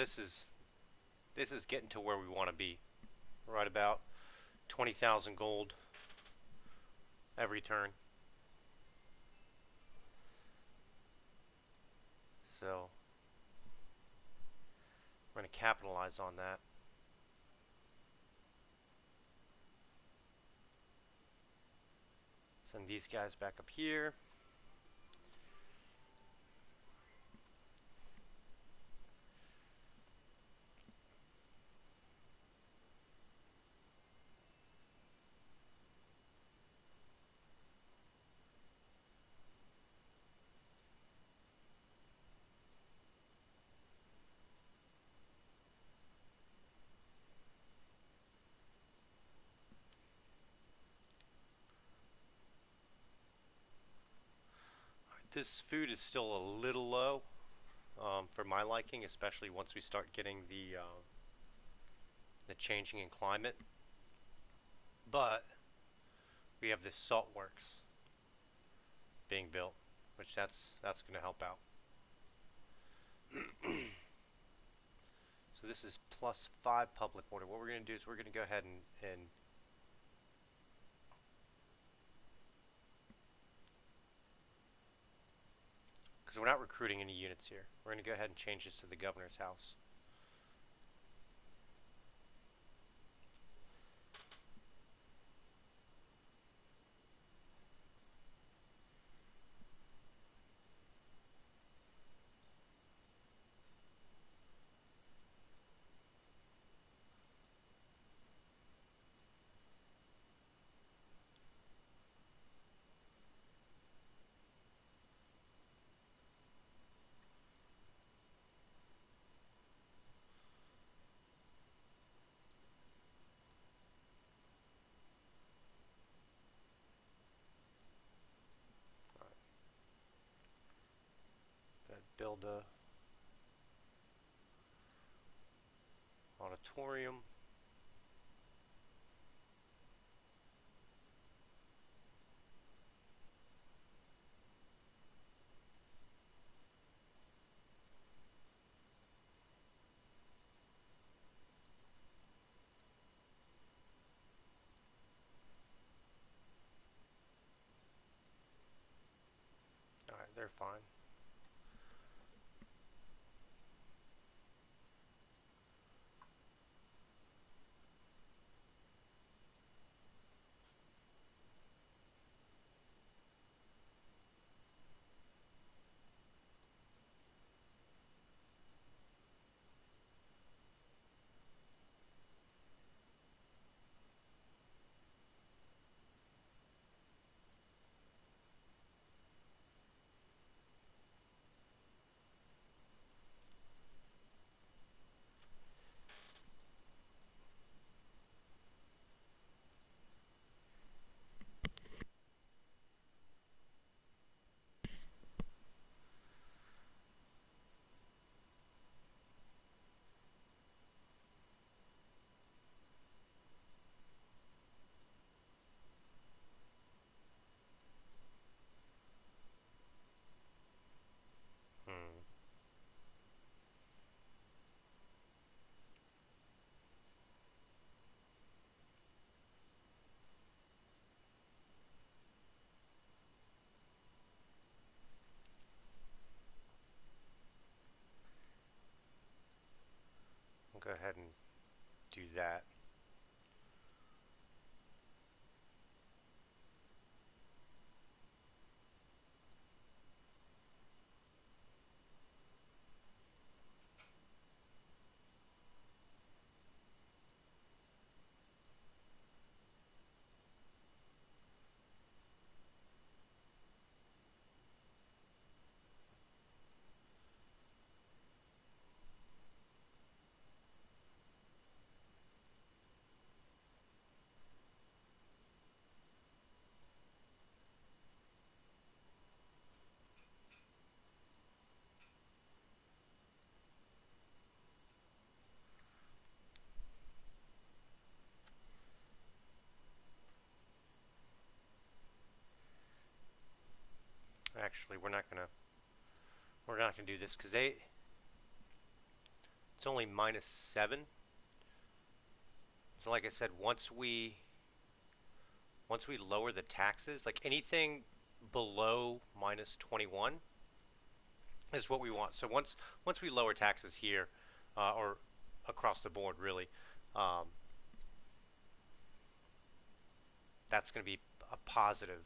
this is getting to where we want to be. Right about 20,000 gold every turn. So we're going to capitalize on that. Send these guys back up here. This food is still a little low for my liking, especially once we start getting the changing in climate. But we have this salt works being built, which that's going to help out. So this is +5 public order. What we're going to do is we're going to go ahead and because we're not recruiting any units here, we're going to go ahead and change this to the governor's house. Build a auditorium. Alright, they're fine. Hmm. I'll go ahead and do that. Actually, we're not gonna do this because It's only -7. So like I said, once we lower the taxes, like anything below -21 is what we want. So once we lower taxes here, or across the board, really, um, that's going to be a positive.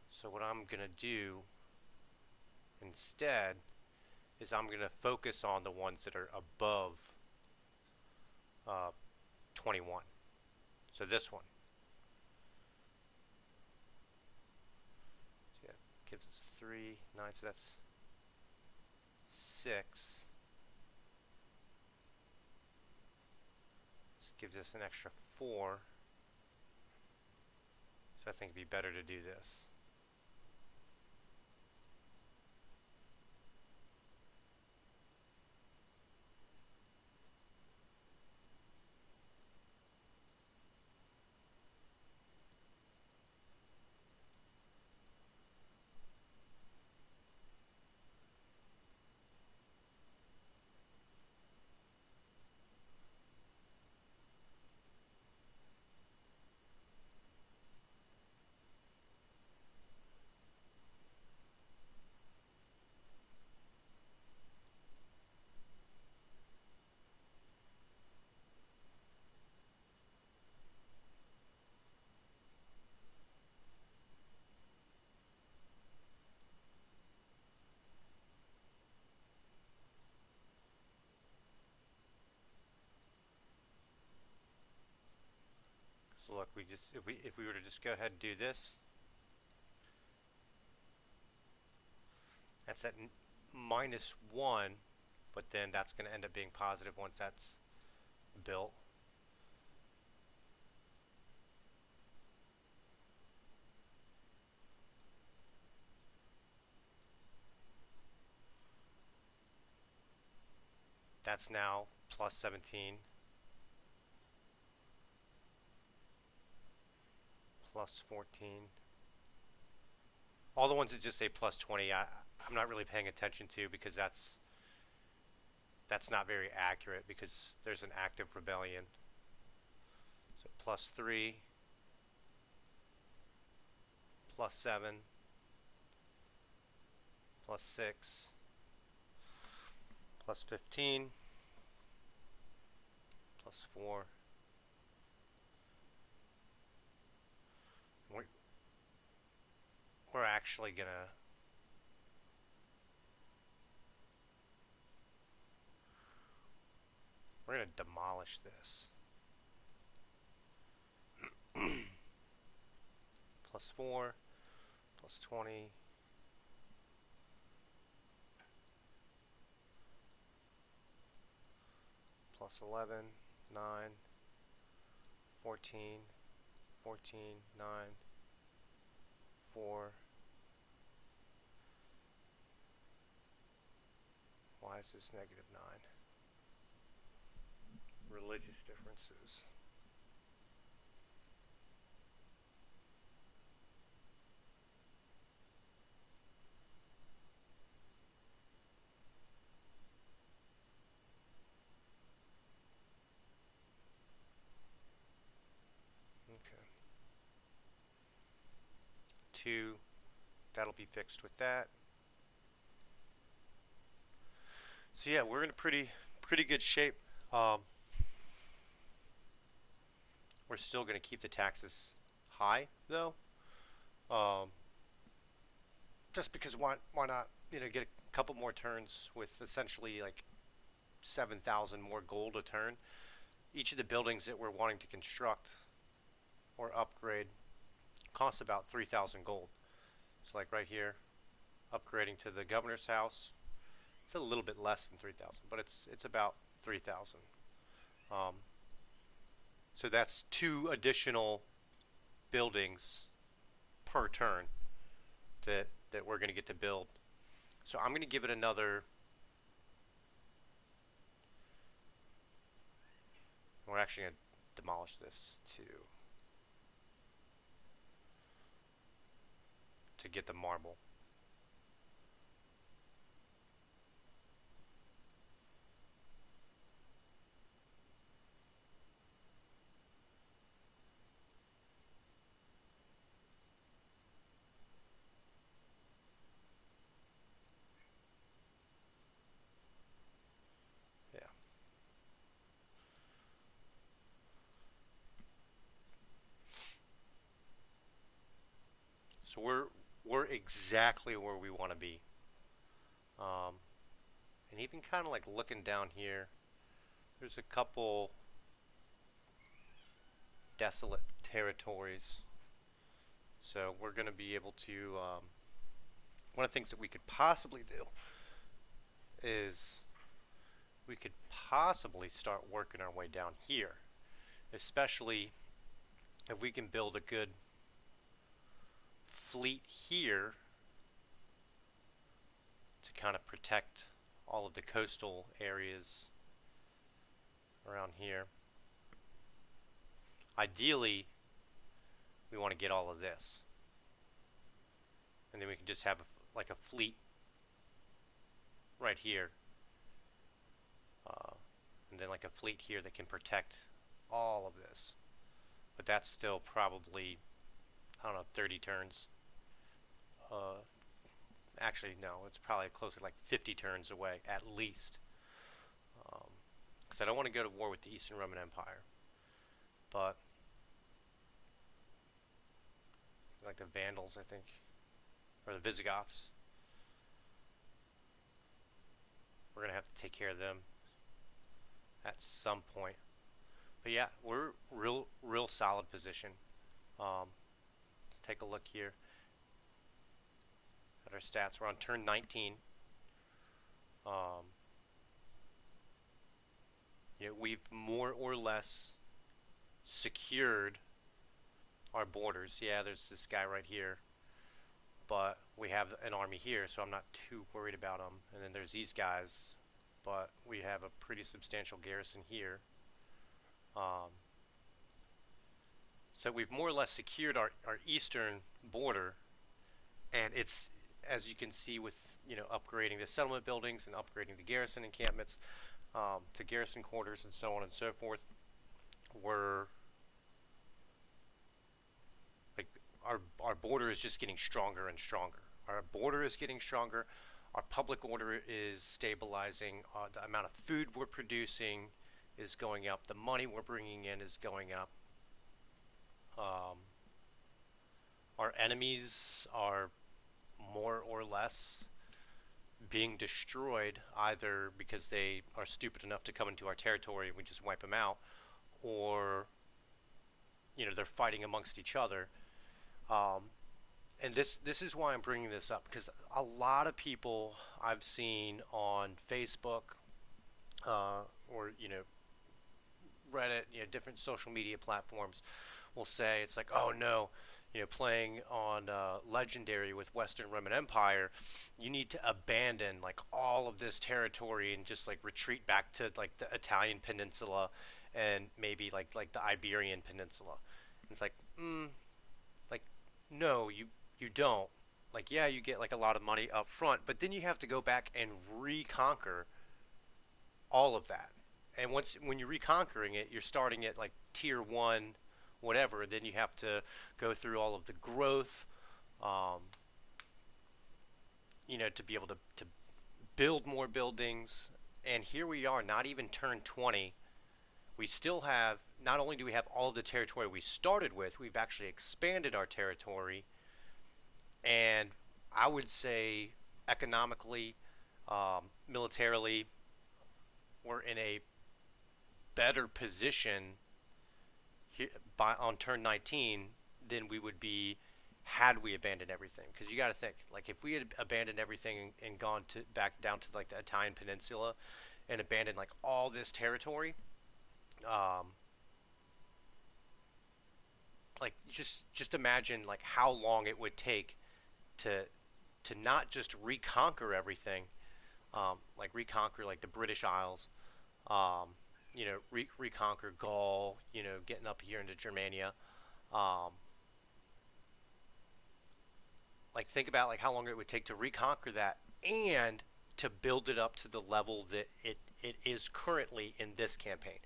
So what I'm going to do instead is I'm going to focus on the ones that are above uh, 21. So this one. So yeah, gives us 3, 9, so that's 6. This gives us an extra 4. So I think it'd be better to do this. So look, if we were to just go ahead and do this, that's at -1, but then that's going to end up being positive once that's built. That's now +17, +14. All the ones that just say +20, I'm not really paying attention to, because that's not very accurate, because there's an active rebellion. So +3, +7, +6, +15, +4. We're, we're actually gonna demolish this. +4, +20, +11, 9, 14, 14, 9, 4. Why is this -9? Religious differences. Okay. 2, that'll be fixed with that. So yeah, we're in a pretty good shape. Um, we're still going to keep the taxes high, though. Um, just because why not, get a couple more turns with essentially like 7,000 more gold a turn. Each of the buildings that we're wanting to construct or upgrade costs about 3,000 gold. So like right here, upgrading to the governor's house, it's a little bit less than 3,000, but it's about 3,000. Um, so that's 2 additional buildings per turn that we're going to get to build. So I'm going to give it another. We're actually going to demolish this too, to get the marble. So we're exactly where we want to be. Um, and even kind of like looking down here, there's a couple desolate territories. So we're going to be able to. One of the things that we could possibly do is we could possibly start working our way down here, especially if we can build a good fleet here to kind of protect all of the coastal areas around here. Ideally, we want to get all of this, and then we can just have like a fleet right here, uh, and then like a fleet here that can protect all of this. But that's still probably, I don't know, 30 turns. Uh, Actually, no, it's probably closer to like 50 turns away at least. Because I don't want to go to war with the Eastern Roman Empire. But like the Vandals, I think, or the Visigoths, we're gonna have to take care of them at some point. But yeah, we're real solid position. Let's take a look here at our stats. We're on turn 19. Um, we've more or less secured our borders. Yeah, there's this guy right here, but we have an army here, so I'm not too worried about them. And then there's these guys, but we have a pretty substantial garrison here. So we've more or less secured our eastern border, and it's, as you can see, with upgrading the settlement buildings and upgrading the garrison encampments to garrison quarters and so on and so forth. We're like our border is just getting stronger and stronger. Our border is getting stronger. Our public order is stabilizing. The amount of food we're producing is going up. The money we're bringing in is going up. Our enemies are more or less being destroyed, either because they are stupid enough to come into our territory and we just wipe them out, or they're fighting amongst each other. And this is why I'm bringing this up, because a lot of people I've seen on Facebook or Reddit, different social media platforms will say it's like, oh no, playing on Legendary with Western Roman Empire, you need to abandon like all of this territory and just like retreat back to like the Italian peninsula and maybe like the Iberian Peninsula. And it's like no, you don't. Like, yeah, you get like a lot of money up front, but then you have to go back and reconquer all of that. And when you're reconquering it, you're starting at like tier one, whatever. Then you have to go through all of the growth, um, to be able to build more buildings. And here we are, not even turn 20. We still have, not only do we have all of the territory we started with, we've actually expanded our territory. And I would say economically, militarily, we're in a better position on turn 19 than we would be had we abandoned everything. Because you got to think, like, if we had abandoned everything and gone to back down to like the Italian Peninsula and abandoned like all this territory, um, like just imagine like how long it would take to not just reconquer everything, like reconquer like the British Isles, um, reconquer Gaul, getting up here into Germania. Um, like think about like how long it would take to reconquer that and to build it up to the level that it is currently in this campaign.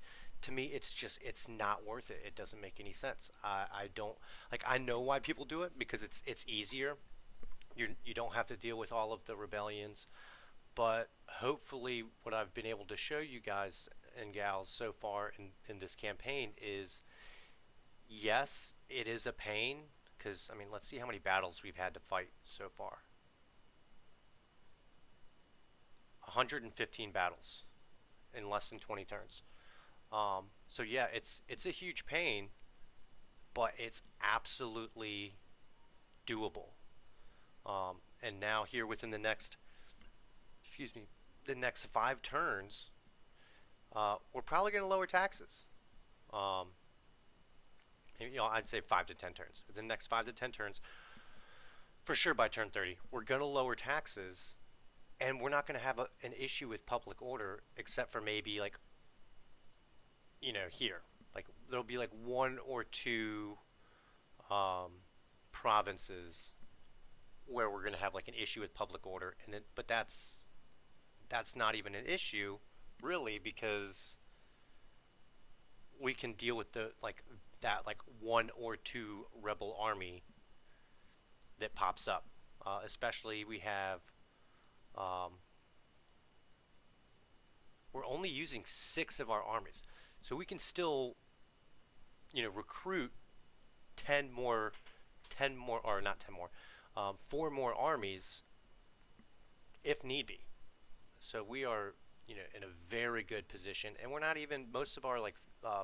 To me, it's not worth it. It doesn't make any sense. I don't like. I know why people do it, because it's easier. You don't have to deal with all of the rebellions. But hopefully, what I've been able to show you guys and gals so far in this campaign is, yes, it is a pain, because I mean, let's see how many battles we've had to fight so far. 115 battles in less than 20 turns. So yeah, it's a huge pain, but it's absolutely doable. And now here within the next, excuse me, the next 5 turns, we're probably going to lower taxes. Um, I'd say 5 to 10 turns. Within the next 5 to 10 turns, for sure by turn 30, we're going to lower taxes, and we're not going to have an issue with public order, except for maybe like, here, like there'll be like one or two um, provinces where we're going to have like an issue with public order, but that's not even an issue, really, because we can deal with the like that like one or two rebel army that pops up. Especially we have um, we're only using 6 of our armies, so we can still recruit 10 more, or not 10 more, 4 more armies if need be. So we are in a very good position, and we're not even, most of our like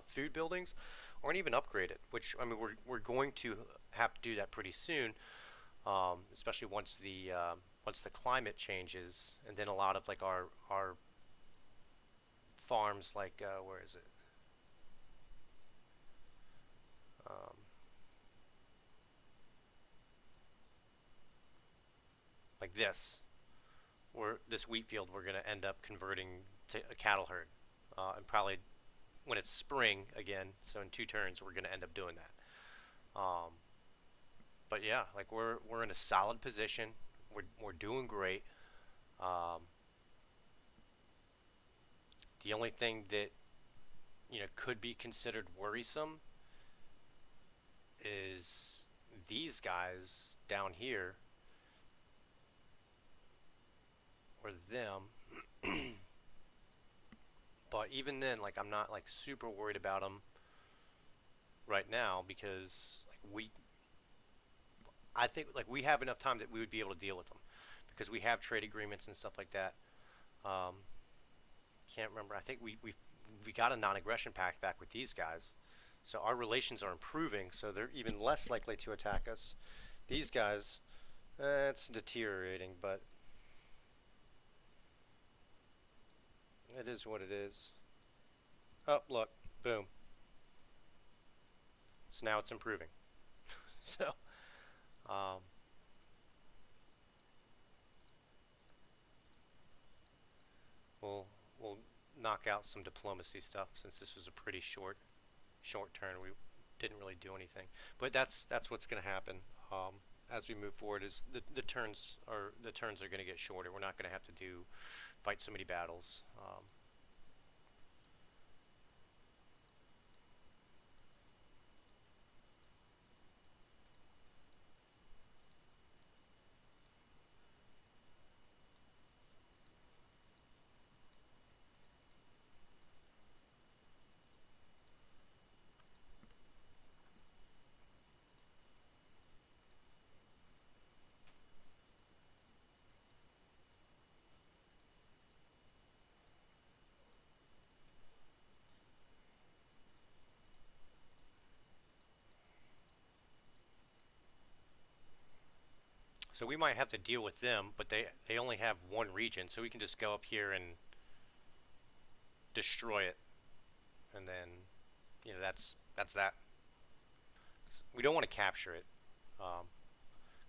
food buildings aren't even upgraded, which I mean we're going to have to do that pretty soon, especially once the climate changes, and then a lot of like our farms, like where is it? Um, like this wheat field, we're going to end up converting to a cattle herd, and probably when it's spring again, so in 2 turns, we're going to end up doing that. But yeah, like we're in a solid position. We're doing great. Um, the only thing that could be considered worrisome is these guys down here, or them. But even then, like I'm not like super worried about them right now, because like I think like we have enough time that we would be able to deal with them, because we have trade agreements and stuff like that. Um, can't remember. I think we got a non-aggression pact back with these guys, so our relations are improving. So they're even less likely to attack us. These guys, it's deteriorating, but it is what it is. Oh, look, boom. So now it's improving. So, um, we'll we'll knock out some diplomacy stuff, since this was a pretty short turn. We didn't really do anything, but that's what's going to happen as we move forward. Is the turns are going to get shorter. We're not going to have to fight so many battles. So we might have to deal with them, but they only have one region, so we can just go up here and destroy it, and then that's that. We don't want to capture it,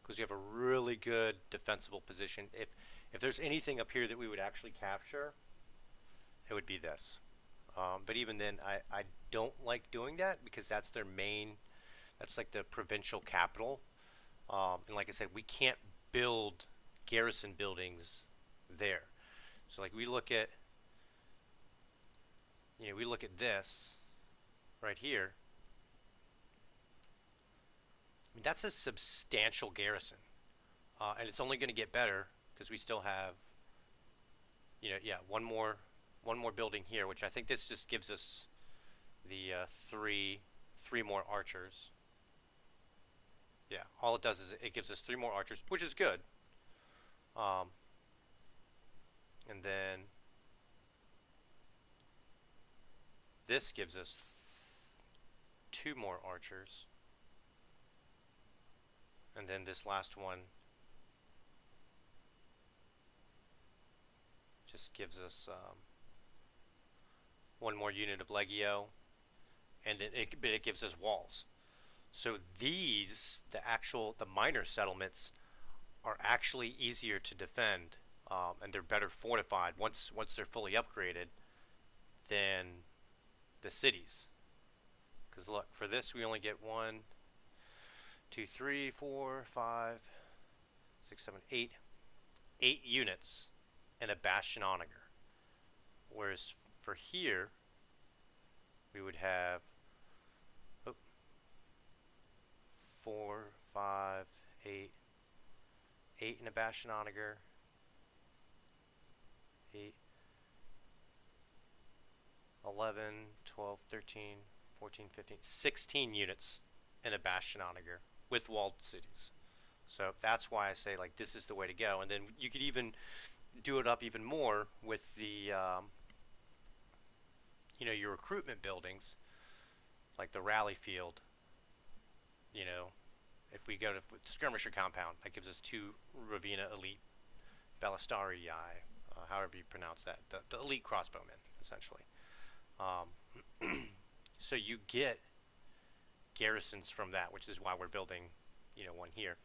because you have a really good defensible position. If there's anything up here that we would actually capture, it would be this. But even then, I don't like doing that, because that's their main. That's like the provincial capital. And like I said, we can't build garrison buildings there. So like we look at this right here. I mean, that's a substantial garrison, and it's only going to get better, because we still have yeah, one more building here, which I think this just gives us the three more archers. Yeah, all it does is it gives us 3 more archers, which is good. Um, and then this gives us 2 more archers. And then this last one just gives us 1 more unit of Legio, and it gives us walls. So these, the minor settlements, are actually easier to defend, and they're better fortified once they're fully upgraded than the cities. Because look, for this we only get 8 units and a bastion onager. Whereas for here we would have 4, 5, 8, 8 and a bastion onager, 8, 11, 12, 13, 14, 15, 16 units in a bastion onager with walled cities. So that's why I say like this is the way to go. And then you could even do it up even more with the your recruitment buildings, like the rally field. You know, if we go to skirmisher compound, that gives us 2 Ravina elite ballistarii, however you pronounce that, the elite crossbowmen essentially. So you get garrisons from that, which is why we're building, one here.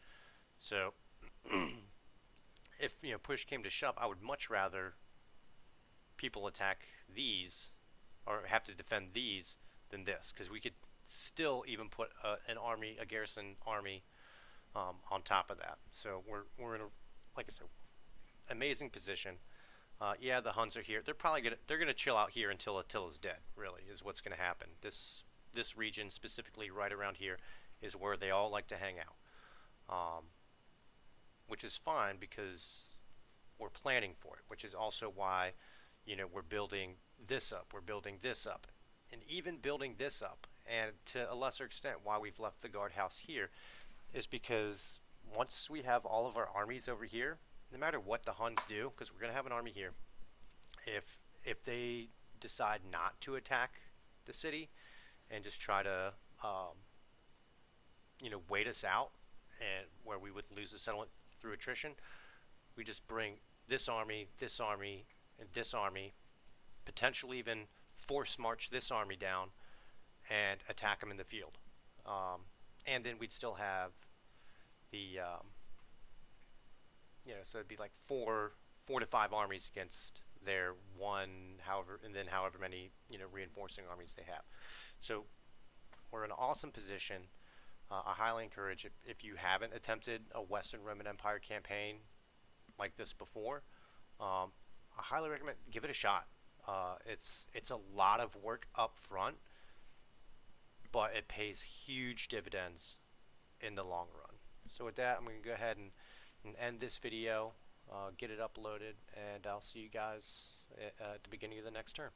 So if push came to shove, I would much rather people attack these or have to defend these than this, because we could still even put a garrison army on top of that. So we're in a, like I said, amazing position. Yeah, the Huns are here. They're gonna chill out here until Attila's dead. Really, is what's gonna happen. This region specifically, right around here, is where they all like to hang out, which is fine because we're planning for it. Which is also why, we're building this up. We're building this up, and even building this up, and to a lesser extent, why we've left the guardhouse here, is because once we have all of our armies over here, no matter what the Huns do, because we're going to have an army here, if they decide not to attack the city and just try to wait us out, and where we would lose the settlement through attrition, we just bring this army, and this army, potentially even force march this army down and attack them in the field. And then we'd still have the so it'd be like four to five armies against their one, however many reinforcing armies they have. So we're in an awesome position. I highly encourage, if you haven't attempted a Western Roman Empire campaign like this before, I highly recommend give it a shot. It's a lot of work up front, but it pays huge dividends in the long run. So with that, I'm going to go ahead and end this video, get it uploaded, and I'll see you guys at the beginning of the next term.